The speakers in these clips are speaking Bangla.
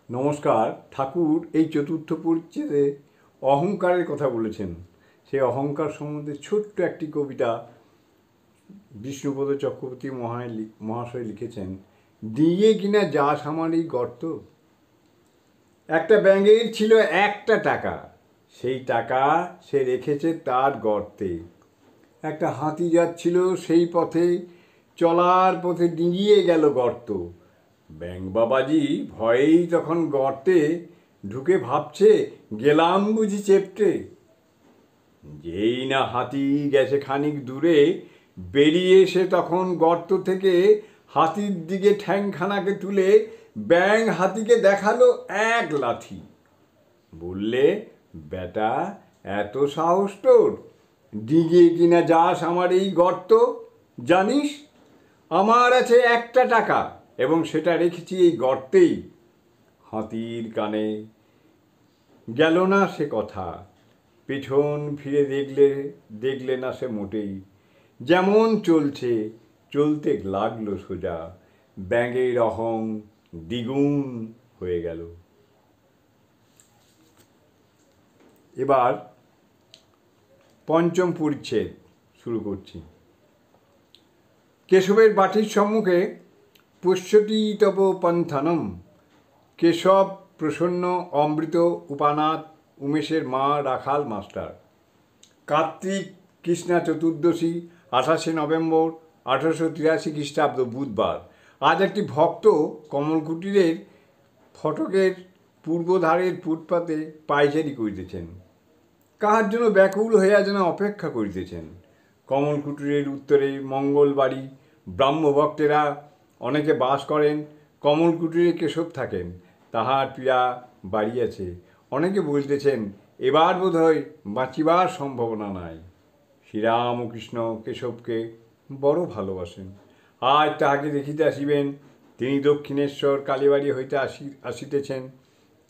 নমস্কার। ঠাকুর এই চতুর্থ পরিচ্ছেদে অহংকারের কথা বলেছেন। সেই অহংকার সম্বন্ধে ছোট্ট একটি কবিতা বিষ্ণুপদ চক্রবর্তী মহাশয় লিখেছেন। দিয়ে কিনা যাস আমার এই গর্ত। একটা ব্যাঙের ছিল একটা টাকা, সেই টাকা সে রেখেছে তার গর্তে। একটা হাতি যাচ্ছিল সেই পথে, চলার পথে ডিঙিয়ে গেল গর্ত। ব্যাঙ বাবাজি ভয়েই তখন গর্তে ঢুকে ভাবছে, গেলাম বুঝি চেপটে। যেই না হাতি গেছে খানিক দূরে, বেরিয়ে এসে তখন গর্ত থেকে হাতির দিকে ঠ্যাংখানাকে তুলে ব্যাঙ হাতিকে দেখালো এক লাথি। বললে, বেটা এত সাহস তোর, ডিঙিয়ে কিনা যাস আমার এই গর্ত। জানিস আমার আছে একটা টাকা এবং সেটা রেখেছি এই গর্তেই। হাতির কানে গেল না সে কথা, পেছন ফিরে দেখলে না সে মোটেই। যেমন চলতে লাগলো সোজা, ব্যাঙের অহং দ্বিগুণ হয়ে গেল। এবার পঞ্চম পরিচ্ছেদ শুরু করছি। কেশবের বাটির সম্মুখে পশ্যতি তব পন্থনম। কেশব প্রসন্ন, অমৃত, উপানাথ, উমেশের মা, রাখাল, মাস্টার। কার্তিক কৃষ্ণা চতুর্দশী, 28শে নভেম্বর 1883 খ্রিস্টাব্দ, বুধবার। আজ একটি ভক্ত কমলকুটিরের ফটকের পূর্বধারের ফুটপাতে পায়চারি করিতেছেন। কাহার জন্য ব্যাকুল হইয়া যেন অপেক্ষা করিতেছেন। কমলকুটিরের উত্তরে মঙ্গলবাড়ি, ব্রাহ্মভক্তেরা অনেকে বাস করেন। কমলকুটিরে কেশব থাকেন, তাহার প্রিয়া বাড়ি আছে। অনেকে বলিতেছেন, এবার বোধ হয় বাঁচিবার সম্ভাবনা নাই। শ্রীরাম ও কৃষ্ণ কেশবকে বড় ভালোবাসেন। আজ তাহাকে দেখিতে আসিবেন। তিনি দক্ষিণেশ্বর কালীবাড়ি হইতে আসিতেছেন।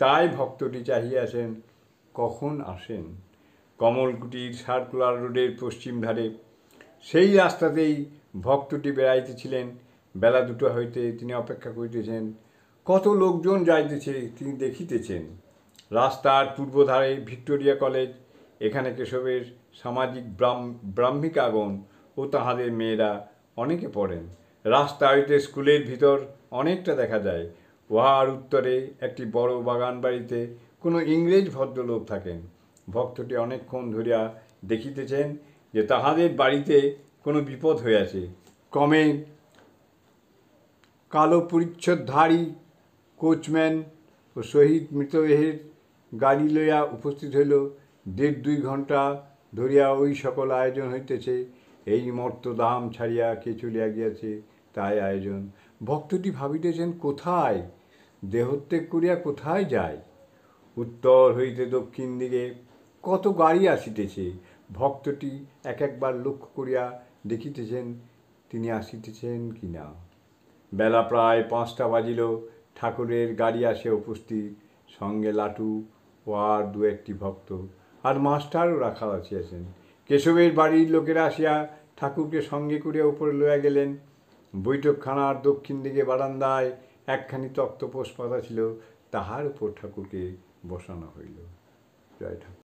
তাই ভক্তটি চাহিয়াছেন কখন আসেন। কমলকুটির সার্কুলার রোডের পশ্চিম ধারে সেই রাস্তাতেই ভক্তটি বেড়াইতেছিলেন। বেলা 2টা হইতে তিনি অপেক্ষা করিতেছেন। কত লোকজন যাইতেছে তিনি দেখিতেছেন। রাস্তার পূর্বধারে ভিক্টোরিয়া কলেজ, এখানে কেশবের সামাজিক ব্রাহ্মিকাগণ ও তাহাদের মেয়েরা অনেকে পড়েন। রাস্তা হইতে স্কুলের ভিতর অনেকটা দেখা যায়। উহার উত্তরে একটি বড় বাগান বাড়িতে কোনো ইংরেজ ভদ্রলোক থাকেন। ভক্তটি অনেকক্ষণ ধরিয়া দেখিতেছেন যে তাহাদের বাড়িতে কোনো বিপদ হইয়াছে। ক্রমে কালো পরিচ্ছদধারী কোচম্যান ও শহীদ মৃতদেহের গাড়ি লইয়া উপস্থিত হইল। 1.5-2 ঘণ্টা ধরিয়া ওই সকল আয়োজন হইতেছে। এই মর্তধাম ছাড়িয়া কে চলিয়া গিয়াছে তাই আয়োজন। ভক্তটি ভাবিতেছেন, কোথায় দেহত্যাগ করিয়া কোথায় যায়। উত্তর হইতে দক্ষিণ দিকে কত গাড়ি আসিতেছে। ভক্তটি একবার লক্ষ্য করিয়া দেখিতেছেন তিনি আসিতেছেন কি না। বেলা প্রায় 5টা বাজিল। ঠাকুরের গাড়ি আসে উপস্থিত, সঙ্গে লাটু ও আর 2-1টি ভক্ত, আর মাস্টারও রাখাল আসিয়াছেন। কেশবের বাড়ির লোকেরা আসিয়া ঠাকুরকে সঙ্গে করিয়া উপরে লইয়া গেলেন। বৈঠকখানার দক্ষিণ দিকে বারান্দায় একখানি তক্তপোষ পাতা ছিল, তাহার উপর ঠাকুরকে বসানো হইল। জয় ঠাকুর।